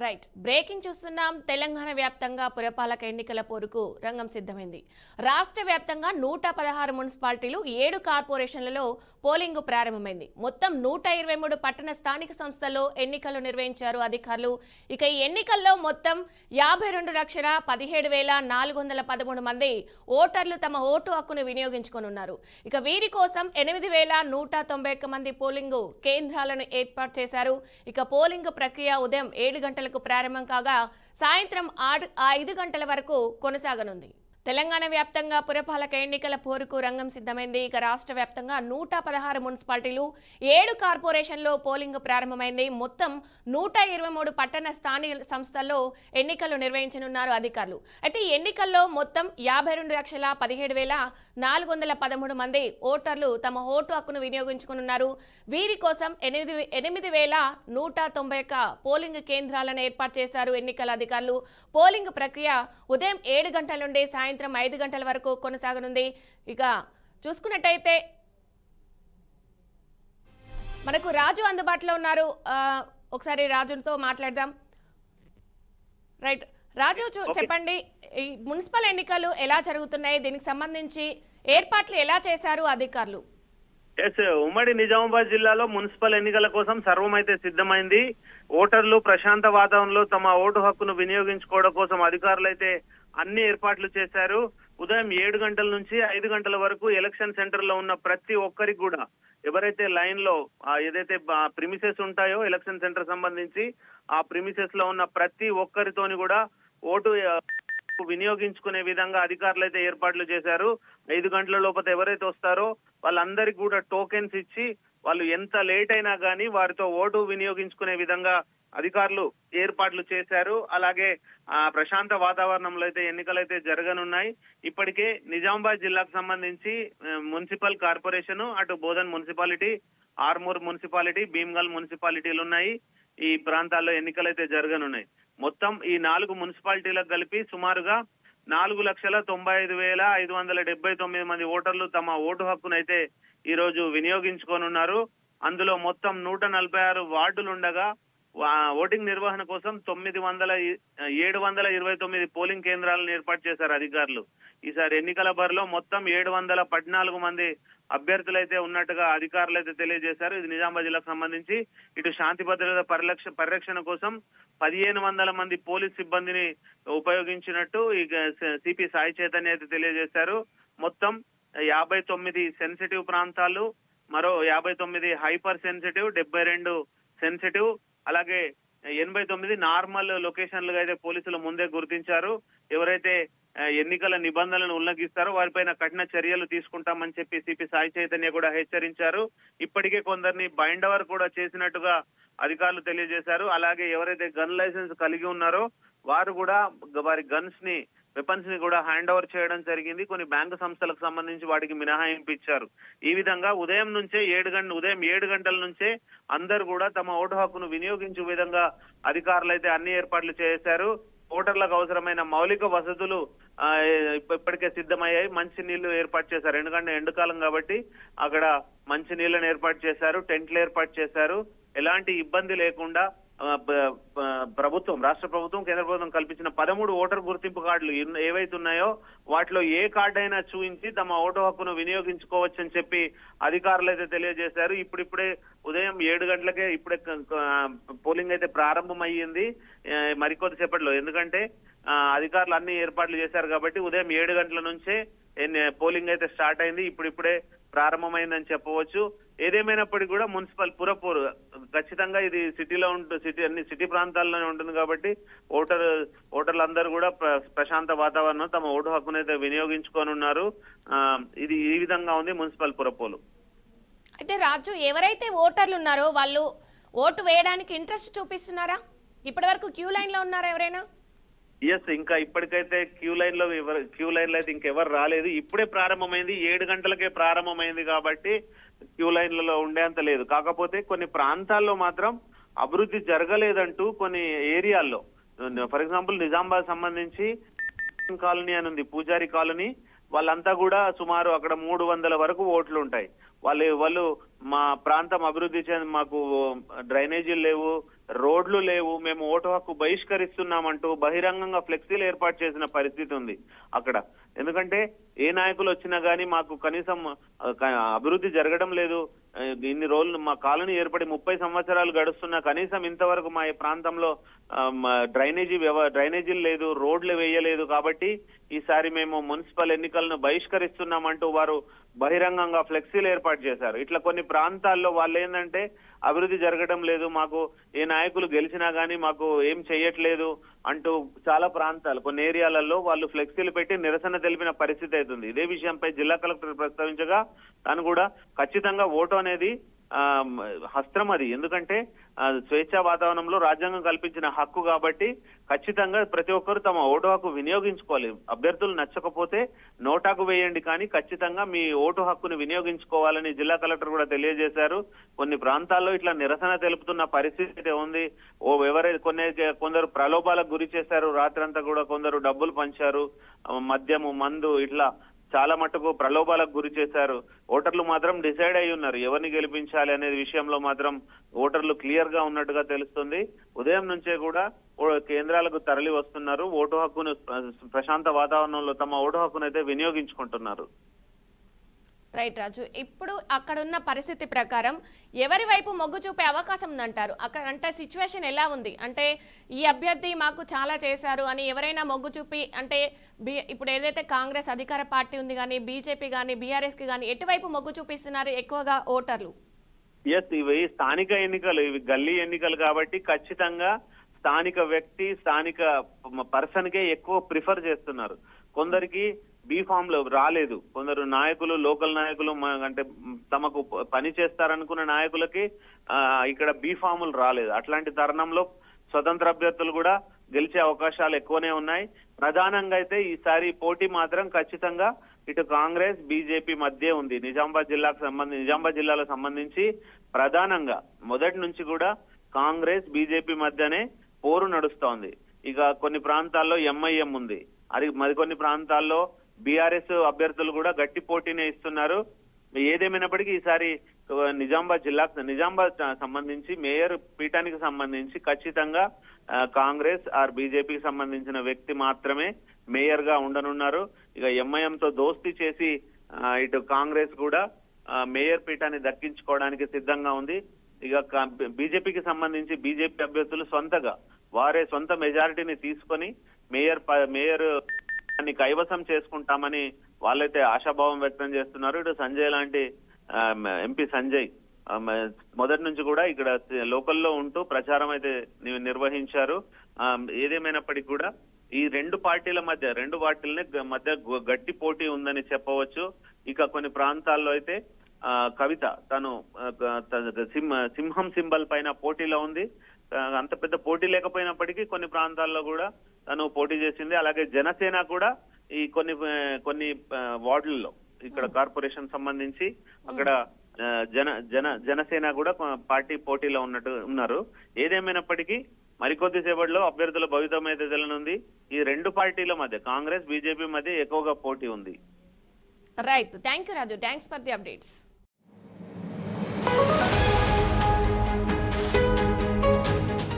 Right breaking చూస్తున్నాం. తెలంగాణ వ్యాప్తంగా పురపాలక ఎన్నికల పోరుకు రంగం సిద్ధమైంది. రాష్ట్ర వ్యాప్తంగా 116 మున్సిపాలిటీలు 7 కార్పొరేషన్లలో పోలింగ్ ప్రారంభమైంది. మొత్తం 123 పట్టణ స్థానిక సంస్థల్లో ఎన్నికలు నిర్వహించారు అధికారులు. ఇక ఈ ఎన్నికల్లో మొత్తం 52,17,413 మంది ఓటర్లు తమ ఓటు హక్కును వినియోగించుకోనున్నారు. ఇక వీరి కోసం 8,191 మంది పోలింగ్ కేంద్రాలను ఏర్పాటు చేశారు. ఇక పోలింగ్ ప్రక్రియ ఉదయం 7 గంటలకు ప్రారంభం కాగా సాయంత్రం 5 గంటల వరకు కొనసాగనుంది. తెలంగాణ వ్యాప్తంగా పురపాలక ఎన్నికల పోరుకు రంగం సిద్ధమైంది. ఇక రాష్ట్ర వ్యాప్తంగా 116 మున్సిపాలిటీలు 7 కార్పొరేషన్లో పోలింగ్ ప్రారంభమైంది. మొత్తం 123 పట్టణ స్థానిక సంస్థల్లో ఎన్నికలు నిర్వహించనున్నారు అధికారులు. అయితే ఈ ఎన్నికల్లో మొత్తం 52,17,413 మంది ఓటర్లు తమ ఓటు హక్కును వినియోగించుకున్నారు. వీరి కోసం 8,191 పోలింగ్ కేంద్రాలను ఏర్పాటు చేశారు ఎన్నికల అధికారులు. పోలింగ్ ప్రక్రియ ఉదయం 7 గంటల నుండి సాయంత్రం 5 గంటల వరకు కొనసాగనుంది. ఇక చూసుకున్నట్టయితే మనకు రాజు అందుబాటులో ఉన్నారు. ఒకసారి రాజుతో మాట్లాడదాం. రైట్ రాజు, చెప్పండి, ఈ మున్సిపల్ ఎన్నికలు ఎలా జరుగుతున్నాయి? దీనికి సంబంధించి ఏర్పాట్లు ఎలా చేశారు అధికారులు? ఉమ్మడి నిజామాబాద్ జిల్లాలో మున్సిపల్ ఎన్నికల కోసం సర్వమైతే సిద్ధమైంది. ఓటర్లు ప్రశాంత వాతావరణంలో తమ ఓటు హక్కును వినియోగించుకోవడం కోసం అధికారులు అయితే అన్ని ఏర్పాట్లు చేశారు. ఉదయం 7 గంటల నుంచి 5 గంటల వరకు ఎలక్షన్ సెంటర్ లో ఉన్న ప్రతి ఒక్కరికి కూడా, ఎవరైతే లైన్ లో ఏదైతే ప్రిమిసెస్ ఉంటాయో ఎలక్షన్ సెంటర్ సంబంధించి ఆ ప్రిమిసెస్ లో ఉన్న ప్రతి ఒక్కరితోని కూడా ఓటు వినియోగించుకునే విధంగా అధికారులు అయితే ఏర్పాట్లు చేశారు. 5 గంటల లోపల ఎవరైతే వస్తారో వాళ్ళందరికీ కూడా టోకెన్స్ ఇచ్చి వాళ్ళు ఎంత లేట్ అయినా కానీ వారితో ఓటు వినియోగించుకునే విధంగా అధికారులు ఏర్పాట్లు చేశారు. అలాగే ప్రశాంత వాతావరణంలో అయితే ఎన్నికలు అయితే జరగనున్నాయి. ఇప్పటికే నిజామాబాద్ జిల్లాకు సంబంధించి మున్సిపల్ కార్పొరేషన్, అటు బోధన్ మున్సిపాలిటీ, ఆర్మూర్ మున్సిపాలిటీ, భీమ్గల్ మున్సిపాలిటీలు ఉన్నాయి. ఈ ప్రాంతాల్లో ఎన్నికలు అయితే జరగనున్నాయి. మొత్తం ఈ 4 మున్సిపాలిటీలకు కలిపి సుమారుగా 4,95,579 మంది ఓటర్లు తమ ఓటు హక్కునైతే ఈ రోజు వినియోగించుకోనున్నారు. అందులో మొత్తం 146 వార్డులు ఉండగా ఓటింగ్ నిర్వహణ కోసం 729 పోలింగ్ కేంద్రాలను ఏర్పాటు చేశారు అధికారులు. ఈసారి ఎన్నికల బరిలో మొత్తం 714 మంది అభ్యర్థులు అయితే ఉన్నట్టుగా అధికారులు అయితే తెలియజేశారు. ఇది నిజామాబాద్ జిల్లాకు సంబంధించి. ఇటు శాంతి భద్రత పరిరక్షణ కోసం 1,500 మంది పోలీస్ సిబ్బందిని ఉపయోగించినట్టు సిపి సాయి చైతన్య అయితే తెలియజేశారు. మొత్తం 59 సెన్సిటివ్ ప్రాంతాలు, మరో 59 హైపర్ సెన్సిటివ్, 72 సెన్సిటివ్, అలాగే 89 నార్మల్ లొకేషన్లుగా అయితే పోలీసులు ముందే గుర్తించారు. ఎవరైతే ఎన్నికల నిబంధనలను ఉల్లంఘిస్తారో వారిపైన కఠిన చర్యలు తీసుకుంటామని చెప్పి సిపి సాయి చైతన్య కూడా హెచ్చరించారు. ఇప్పటికే కొందరిని బైండ్ ఓవర్ కూడా చేసినట్టుగా అధికారులు తెలియజేశారు. అలాగే ఎవరైతే గన్ లైసెన్స్ కలిగి ఉన్నారో వారు కూడా వారి వెపన్స్ ని కూడా హ్యాండ్ ఓవర్ చేయడం జరిగింది. కొన్ని బ్యాంకు సంస్థలకు సంబంధించి వాటికి మినహాయింపు ఇచ్చారు. ఈ విధంగా ఉదయం 7 గంటల నుంచే అందరూ కూడా తమ ఓటు హక్కును వినియోగించే విధంగా అధికారులు అయితే అన్ని ఏర్పాట్లు చేశారు. ఓటర్లకు అవసరమైన మౌలిక వసతులు ఇప్పటికే సిద్ధమయ్యాయి. మంచి నీళ్లు ఏర్పాటు చేశారు. ఎందుకంటే ఎండాకాలం కాబట్టి అక్కడ మంచి నీళ్లను ఏర్పాటు చేశారు. టెంట్లు ఏర్పాటు చేశారు. ఎలాంటి ఇబ్బంది లేకుండా రాష్ట్ర ప్రభుత్వం, కేంద్ర ప్రభుత్వం కల్పించిన 13 ఓటర్ గుర్తింపు కార్డులు ఏవైతే ఉన్నాయో వాటిలో ఏ కార్డు అయినా చూపించి తమ ఓటు హక్కును వినియోగించుకోవచ్చని చెప్పి అధికారులు అయితే తెలియజేశారు. ఇప్పుడిప్పుడే ఉదయం 7 గంటలకే ఇప్పుడే పోలింగ్ అయితే ప్రారంభమయ్యింది మరికొద్దిసేపట్లో. ఎందుకంటే అధికారులు అన్ని ఏర్పాట్లు చేశారు కాబట్టి ఉదయం 7 గంటల నుంచే పోలింగ్ అయితే స్టార్ట్ అయింది. ఇప్పుడిప్పుడే ప్రారంభమైందని చెప్పవచ్చు. ఏదేమైనప్పటికీ కూడా మున్సిపల్ పురపోరు ఖచ్చితంగా ఇది అన్ని సిటీ ప్రాంతాల్లోనే ఉంటుంది కాబట్టి ఓటర్లందరూ కూడా ప్రశాంత వాతావరణం తమ ఓటు హక్కునైతే వినియోగించుకోనున్నారు. ఇది ఈ విధంగా ఉంది మున్సిపల్ పురపోలు. అయితే రాజు, ఎవరైతే ఓటర్లు ఉన్నారో వాళ్ళు ఓటు వేయడానికి ఇంట్రెస్ట్ చూపిస్తున్నారా? ఇప్పటి వరకు క్యూ లైన్ లో ఉన్నారా ఎవరైనా? ఎస్, ఇంకా ఇప్పటికైతే క్యూ లైన్ లో అయితే ఇంకెవరు రాలేదు. ఇప్పుడే ప్రారంభమైంది, 7 గంటలకే ప్రారంభమైంది కాబట్టి క్యూ లైన్లలో ఉండేంత లేదు. కాకపోతే కొన్ని ప్రాంతాల్లో మాత్రం అభివృద్ధి జరగలేదంటూ కొన్ని ఏరియాల్లో, ఫర్ ఎగ్జాంపుల్ నిజామాబాద్ సంబంధించి కాలనీ అని ఉంది, పూజారి కాలనీ, వాళ్ళంతా కూడా సుమారు అక్కడ 300 వరకు ఓట్లు ఉంటాయి. వాళ్ళు మా ప్రాంతం అభివృద్ధి చెంది మాకు డ్రైనేజీలు లేవు, రోడ్లు లేవు, మేము ఓటు హక్కు బహిష్కరిస్తున్నామంటూ బహిరంగంగా ఫ్లెక్సీలు ఏర్పాటు చేసిన పరిస్థితి ఉంది అక్కడ. ఎందుకంటే ఏ నాయకులు వచ్చినా గానీ మాకు కనీసం అభివృద్ధి జరగడం లేదు. ఇన్ని రోజులు మా కాలనీ ఏర్పడి 30 సంవత్సరాలు గడుస్తున్నా కనీసం ఇంతవరకు మా ఈ ప్రాంతంలో డ్రైనేజీలు లేదు, రోడ్లు వేయలేదు. కాబట్టి ఈసారి మేము మున్సిపల్ ఎన్నికలను బహిష్కరిస్తున్నామంటూ వారు బహిరంగంగా ఫ్లెక్సీలు ఏర్పాటు చేశారు. ఇట్లా కొన్ని ప్రాంతాల్లో వాళ్ళు ఏంటంటే అభివృద్ధి జరగడం లేదు, మాకు ఏ నాయకులు గెలిచినా గానీ మాకు ఏం చెయ్యట్లేదు అంటూ చాలా ప్రాంతాలు కొన్ని ఏరియాలలో వాళ్ళు ఫ్లెక్సీలు పెట్టి నిరసన తెలిపిన పరిస్థితి అవుతుంది. ఇదే విషయంపై జిల్లా కలెక్టర్ ప్రస్తావించగా తాను కూడా ఖచ్చితంగా ఓటు అనేది హస్త్రం అది. ఎందుకంటే స్వేచ్ఛా వాతావరణంలో రాజ్యాంగం కల్పించిన హక్కు కాబట్టి ఖచ్చితంగా ప్రతి ఒక్కరు తమ ఓటు హక్కు వినియోగించుకోవాలి. అభ్యర్థులు నచ్చకపోతే నోటాకు వేయండి, కానీ ఖచ్చితంగా మీ ఓటు హక్కును వినియోగించుకోవాలని జిల్లా కలెక్టర్ కూడా తెలియజేశారు. కొన్ని ప్రాంతాల్లో ఇట్లా నిరసన తెలుపుతున్న పరిస్థితి ఉంది. కొందరు ప్రలోభాలకు గురి చేశారు, రాత్రంతా కూడా కొందరు డబ్బులు పంచారు, మద్యము మందు ఇట్లా చాలా మటుకు ప్రలోభాలకు గురి చేశారు. ఓటర్లు మాత్రం డిసైడ్ అయి ఉన్నారు ఎవరిని గెలిపించాలి అనే విషయంలో మాత్రం ఓటర్లు క్లియర్ గా ఉన్నట్టుగా తెలుస్తుంది. ఉదయం నుంచే కూడా కేంద్రాలకు తరలి వస్తున్నారు. ఓటు హక్కును ప్రశాంత వాతావరణంలో తమ ఓటు హక్కును అయితే వినియోగించుకుంటున్నారు. రైట్ రాజు, ఇప్పుడు అక్కడున్న పరిస్థితి ప్రకారం ఎవరి వైపు మొగ్గు చూపే అవకాశం ఉందంటారు? అక్కడ అంటే సిచ్యువేషన్ ఎలా ఉంది? అంటే ఈ అభ్యర్థి మాకు చాలా చేశారు అని ఎవరైనా మొగ్గు చూపి అంటే ఇప్పుడు ఏదైతే కాంగ్రెస్ అధికార పార్టీ ఉంది కానీ బీజేపీ కానీ బీఆర్ఎస్కి కానీ ఎటువైపు మొగ్గు చూపిస్తున్నారు ఎక్కువగా ఓటర్లు? ఇవి స్థానిక ఎన్నికలు, ఇవి గల్లీ ఎన్నికలు కాబట్టి ఖచ్చితంగా స్థానిక వ్యక్తి స్థానిక పర్సన్ కే ఎక్కువ ప్రిఫర్ చేస్తున్నారు. కొందరికి బీ ఫామ్ లో రాలేదు, కొందరు నాయకులు లోకల్ నాయకులు అంటే తమకు పని చేస్తారనుకున్న నాయకులకి ఇక్కడ బీ ఫాములు రాలేదు. అట్లాంటి తరుణంలో స్వతంత్ర అభ్యర్థులు కూడా గెలిచే అవకాశాలు ఎక్కువనే ఉన్నాయి. ప్రధానంగా అయితే ఈసారి పోటీ మాత్రం ఖచ్చితంగా ఇటు కాంగ్రెస్ బీజేపీ మధ్య ఉంది. నిజామాబాద్ జిల్లాలకు సంబంధించి ప్రధానంగా మొదటి నుంచి కూడా కాంగ్రెస్ బీజేపీ మధ్యనే పోరు నడుస్తోంది. ఇక కొన్ని ప్రాంతాల్లో ఎంఐఎం ఉంది, మరికొన్ని ప్రాంతాల్లో బీఆర్ఎస్ అభ్యర్థులు కూడా గట్టి పోటీనే ఇస్తున్నారు. ఏదేమైనప్పటికీ ఈసారి నిజామాబాద్ సంబంధించి మేయర్ పీఠానికి సంబంధించి ఖచ్చితంగా కాంగ్రెస్ ఆర్ బీజేపీకి సంబంధించిన వ్యక్తి మాత్రమే మేయర్ గా ఉండనున్నారు. ఇక ఎంఐఎంతో దోస్తీ చేసి ఇటు కాంగ్రెస్ కూడా మేయర్ పీఠాన్ని దక్కించుకోవడానికి సిద్ధంగా ఉంది. ఇక బీజేపీకి సంబంధించి బీజేపీ అభ్యర్థులు వారే సొంత మెజారిటీని తీసుకొని మేయర్ కైవసం చేసుకుంటామని వాళ్ళైతే ఆశాభావం వ్యక్తం చేస్తున్నారు. ఇటు సంజయ్ లాంటి ఎంపీ సంజయ్ మొదటి నుంచి కూడా ఇక్కడ లోకల్లో ఉంటూ ప్రచారం అయితే నిర్వహించారు. ఏదేమైనప్పటికీ కూడా ఈ రెండు పార్టీల మధ్య గట్టి పోటీ ఉందని చెప్పవచ్చు. ఇక కొన్ని ప్రాంతాల్లో అయితే కవిత తను సింహం సింబల్ పైన పోటీలో ఉంది. అంత పెద్ద పోటీ లేకపోయినప్పటికీ కొన్ని ప్రాంతాల్లో కూడా తను పోటీ చేసింది. అలాగే జనసేన కూడా ఈ కొన్ని వార్డుల్లో ఇక్కడ కార్పొరేషన్ సంబంధించి అక్కడ జనసేన కూడా పార్టీ పోటీలో ఉన్నారు. ఏదేమైనప్పటికీ మరికొద్ది సేపట్లో అభ్యర్థుల భవితం అయితే తెలియనుంది. ఈ రెండు పార్టీల మధ్య కాంగ్రెస్ బీజేపీ మధ్య ఎక్కువగా పోటీ ఉంది. Right, thank you Raju, thanks for the updates.